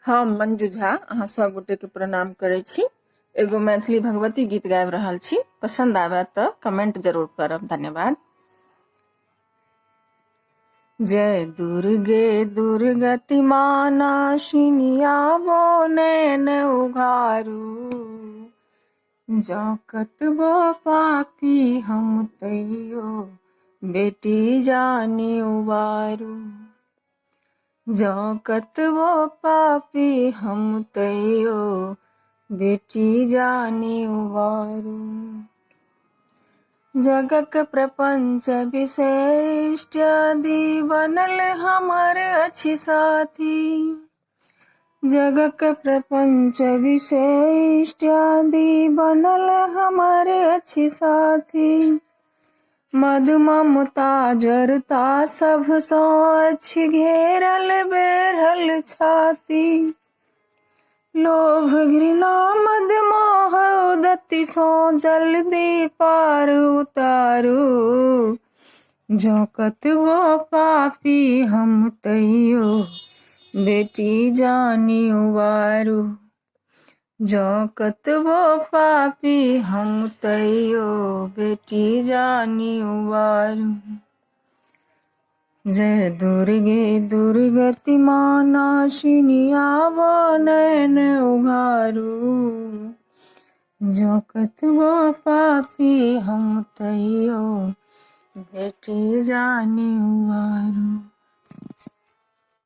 हम मंजू झा अहाँ सब गोटे के प्रणाम करे छी। एगो मैथिली भगवती गीत गाबि रहल छी, पसंद आवे तो कमेंट जरूर करब। धन्यवाद। जय दुर्गे दुर्गति मानाशिनी आवो नैन उघारू, जौ कतबो पापी हम तैयो बेटी जानी उबारू। जौ कतबो पापी हम तैयो बेटी जानी उबारू। जगक प्रपंच विशिष्ट आदि बनल हमर अछि साथी। जगक प्रपंच विशिष्ट आदि बनल हमर अछि साथी। मद ममता जरता सब सो अछि घेरल बेरहल छाती। लोभ घृणा मद मोह उदति सो जल्दी पार उतारू। जौ कतबो पापी हम तैयो बेटी जानी उबारू। जौ कतबो पापी हम तैयो बेटी जानी उबारू। जय दुर्गे दुर्गति मानाशिनी आवो नैन उघारू। जौ कतबो पापी हम तैयो बेटी जानी उबारू।